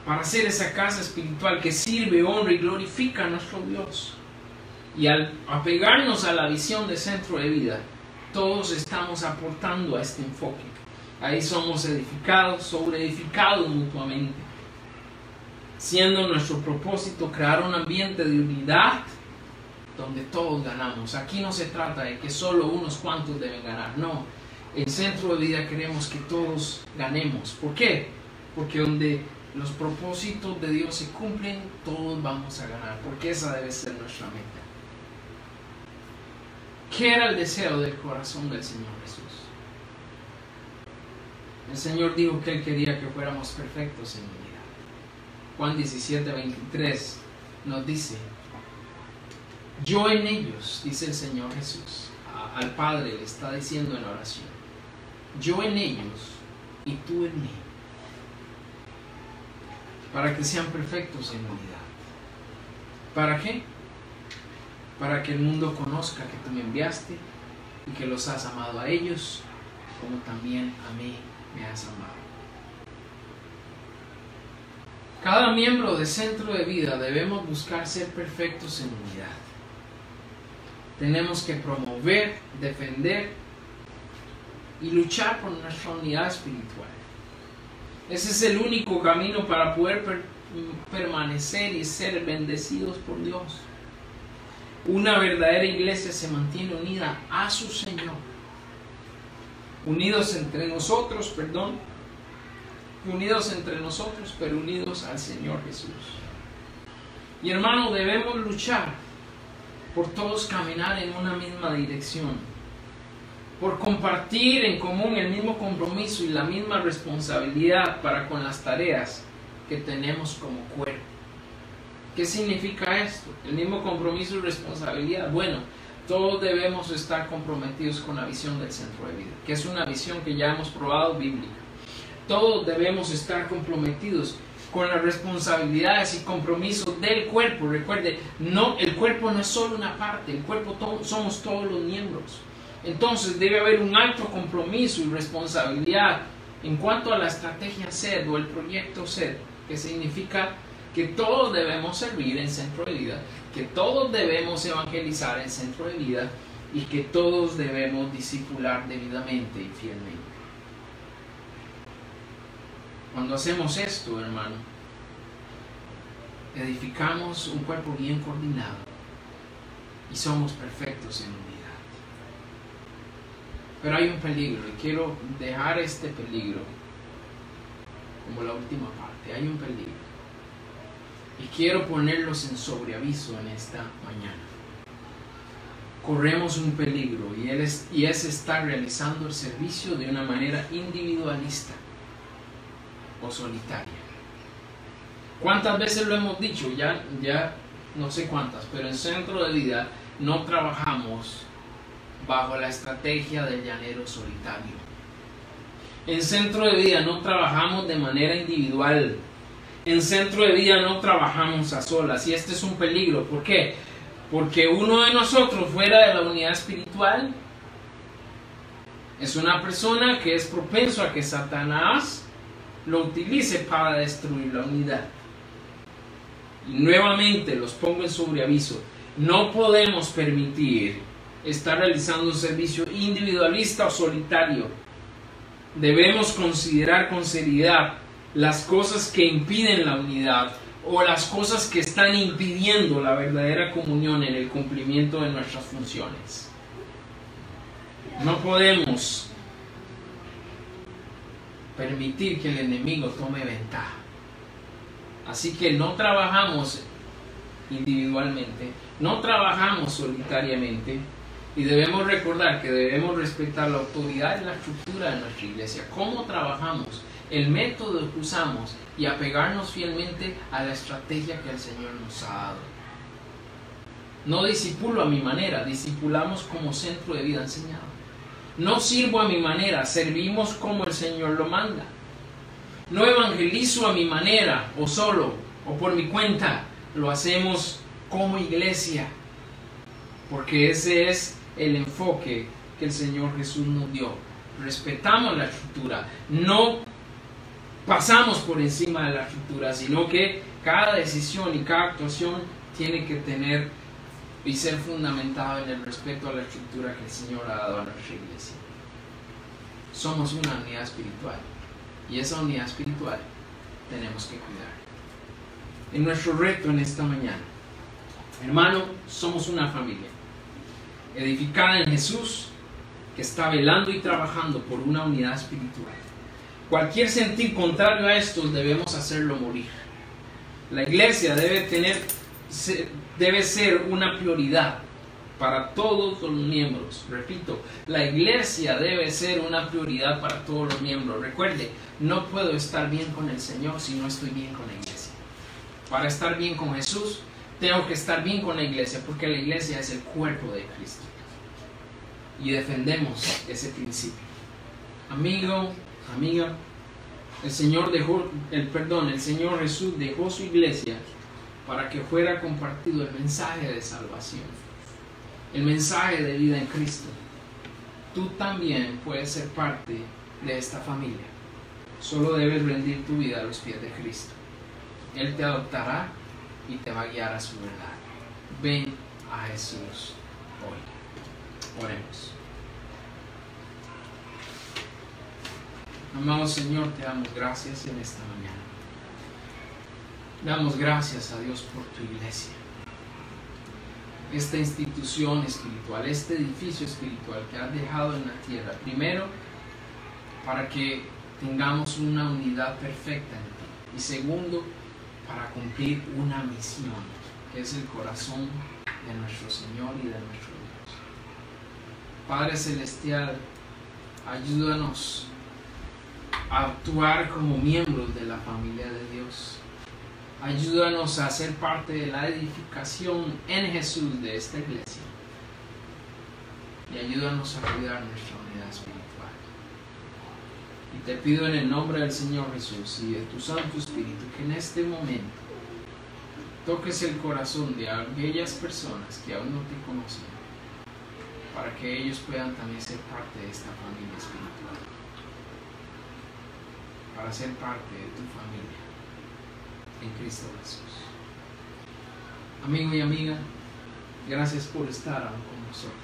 S1: para ser esa casa espiritual que sirve, honra y glorifica a nuestro Dios. Y al apegarnos a la visión de Centro de Vida, todos estamos aportando a este enfoque. Ahí somos edificados, sobreedificados mutuamente. Siendo nuestro propósito crear un ambiente de unidad donde todos ganamos. Aquí no se trata de que solo unos cuantos deben ganar, no. En Centro de Vida queremos que todos ganemos. ¿Por qué? Porque donde los propósitos de Dios se cumplen, todos vamos a ganar, porque esa debe ser nuestra meta. ¿Qué era el deseo del corazón del Señor Jesús? El Señor dijo que Él quería que fuéramos perfectos en unidad. Juan 17:23 nos dice: yo en ellos, dice el Señor Jesús, al Padre le está diciendo en oración, yo en ellos y tú en mí, para que sean perfectos en unidad. ¿Para qué? Para que el mundo conozca que tú me enviaste y que los has amado a ellos como también a mí me has amado. Cada miembro de Centro de Vida debemos buscar ser perfectos en unidad. Tenemos que promover, defender y luchar por nuestra unidad espiritual. Ese es el único camino para poder permanecer y ser bendecidos por Dios. Una verdadera iglesia se mantiene unida a su Señor. Unidos entre nosotros, unidos entre nosotros, pero unidos al Señor Jesús. Y hermano, debemos luchar por todos caminar en una misma dirección, por compartir en común el mismo compromiso y la misma responsabilidad para con las tareas que tenemos como cuerpo. ¿Qué significa esto? El mismo compromiso y responsabilidad. Bueno, todos debemos estar comprometidos con la visión del Centro de Vida, que es una visión que ya hemos probado bíblica. Todos debemos estar comprometidos con las responsabilidades y compromisos del cuerpo. Recuerde, el cuerpo no es solo una parte, el cuerpo somos todos los miembros. Entonces debe haber un alto compromiso y responsabilidad en cuanto a la estrategia SED o el proyecto SED, que significa que todos debemos servir en Centro de Vida, que todos debemos evangelizar en Centro de Vida y que todos debemos discipular debidamente y fielmente. Cuando hacemos esto, hermano, edificamos un cuerpo bien coordinado y somos perfectos en unidad. Pero hay un peligro y quiero dejar este peligro como la última parte. Hay un peligro y quiero ponerlos en sobreaviso en esta mañana. Corremos un peligro y es estar realizando el servicio de una manera individualista o solitaria. ¿Cuántas veces lo hemos dicho? Ya no sé cuántas, pero en Centro de Vida no trabajamos bajo la estrategia del llanero solitario. En Centro de Vida no trabajamos de manera individual. En Centro de Vida no trabajamos a solas. Y este es un peligro. ¿Por qué? Porque uno de nosotros fuera de la unidad espiritual es una persona que es propenso a que Satanás lo utilice para destruir la unidad. Y nuevamente los pongo en sobreaviso. No podemos permitir estar realizando un servicio individualista o solitario. Debemos considerar con seriedad las cosas que impiden la unidad o las cosas que están impidiendo la verdadera comunión en el cumplimiento de nuestras funciones. No podemos permitir que el enemigo tome ventaja. Así que no trabajamos individualmente, no trabajamos solitariamente, y debemos recordar que debemos respetar la autoridad y la estructura de nuestra iglesia, cómo trabajamos, el método que usamos y apegarnos fielmente a la estrategia que el Señor nos ha dado. No discipulo a mi manera, discipulamos como Centro de Vida enseñado. No sirvo a mi manera, servimos como el Señor lo manda. No evangelizo a mi manera, o solo, o por mi cuenta, lo hacemos como iglesia, porque ese es el enfoque que el Señor Jesús nos dio. Respetamos la estructura, no pasamos por encima de la estructura, sino que cada decisión y cada actuación tiene que tener y ser fundamentada en el respeto a la estructura que el Señor ha dado a nuestra iglesia. Somos una unidad espiritual y esa unidad espiritual tenemos que cuidar. En nuestro reto en esta mañana, hermano, somos una familia edificada en Jesús que está velando y trabajando por una unidad espiritual. Cualquier sentir contrario a esto debemos hacerlo morir. La iglesia debe ser una prioridad para todos los miembros. Repito, la iglesia debe ser una prioridad para todos los miembros. Recuerde, no puedo estar bien con el Señor si no estoy bien con la iglesia. Para estar bien con Jesús, tengo que estar bien con la iglesia, porque la iglesia es el cuerpo de Cristo. Y defendemos ese principio. Amigo, amiga, el Señor Jesús dejó su iglesia para que fuera compartido el mensaje de salvación, el mensaje de vida en Cristo. Tú también puedes ser parte de esta familia. Solo debes rendir tu vida a los pies de Cristo. Él te adoptará y te va a guiar a su verdad. Ven a Jesús hoy. Oremos. Amado Señor, te damos gracias en esta mañana. Damos gracias a Dios por tu iglesia. Esta institución espiritual, este edificio espiritual que has dejado en la tierra. Primero, para que tengamos una unidad perfecta en ti. Y segundo, para cumplir una misión, que es el corazón de nuestro Señor y de nuestro Dios. Padre Celestial, ayúdanos a actuar como miembros de la familia de Dios. Ayúdanos a ser parte de la edificación en Jesús de esta iglesia. Y ayúdanos a cuidar nuestra unidad espiritual. Y te pido en el nombre del Señor Jesús y de tu Santo Espíritu que en este momento toques el corazón de aquellas personas que aún no te conocen, para que ellos puedan también ser parte de esta familia espiritual, para ser parte de tu familia en Cristo Jesús. Amigo y amiga, gracias por estar aún con nosotros.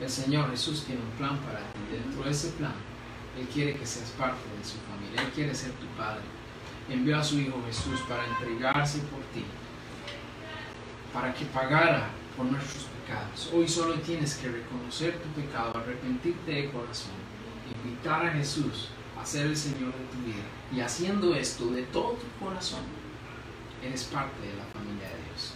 S1: El Señor Jesús tiene un plan para ti. Dentro de ese plan, Él quiere que seas parte de su familia. Él quiere ser tu Padre. Envió a su Hijo Jesús para entregarse por ti, para que pagara por nuestros pecados. Hoy solo tienes que reconocer tu pecado, arrepentirte de corazón, invitar a Jesús a ser el Señor de tu vida. Y haciendo esto de todo tu corazón, eres parte de la familia de Dios.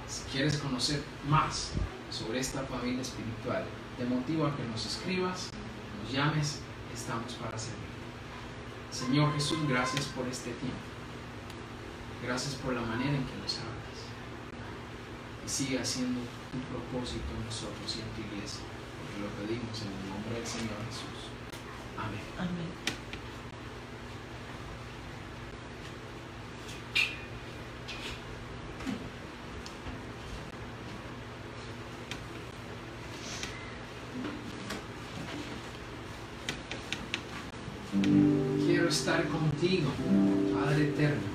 S1: Si quieres conocer más sobre esta familia espiritual, te motivo a que nos escribas, nos llames, estamos para servir. Señor Jesús, gracias por este tiempo. Gracias por la manera en que nos hablas. Y sigue haciendo tu propósito en nosotros y en tu iglesia, porque lo pedimos en el nombre del Señor Jesús. Amén.
S3: Amén.
S1: Quiero estar contigo, Padre eterno.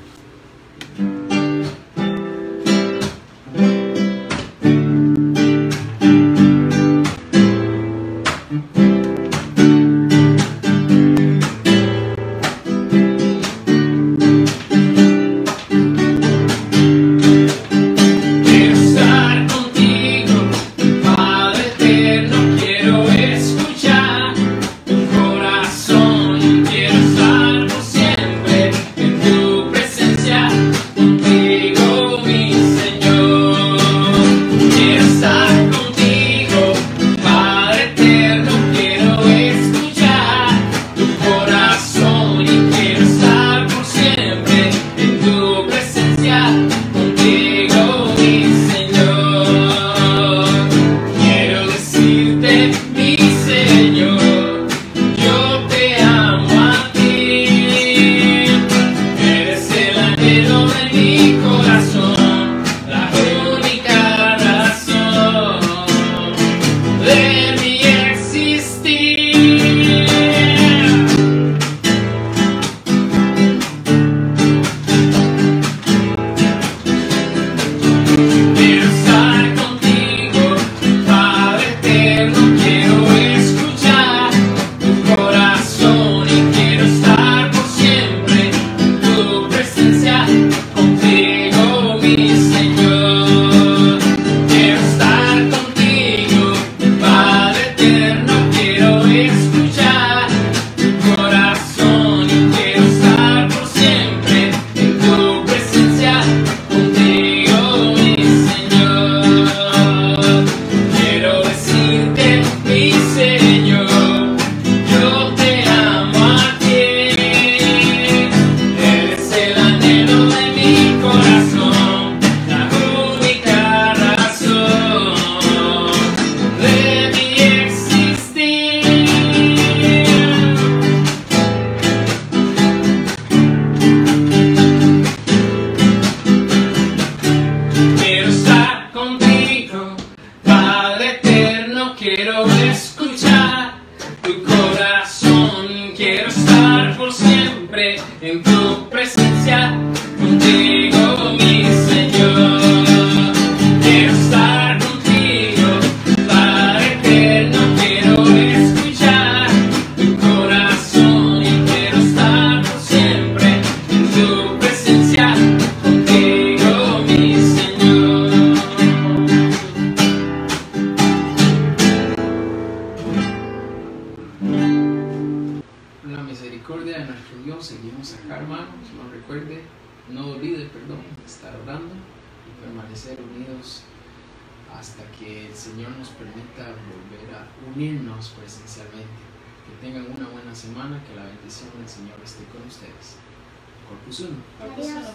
S1: Hasta que el Señor nos permita volver a unirnos presencialmente. Que tengan una buena semana, que la bendición del Señor esté con ustedes. Corpus Uno.
S3: Adiós.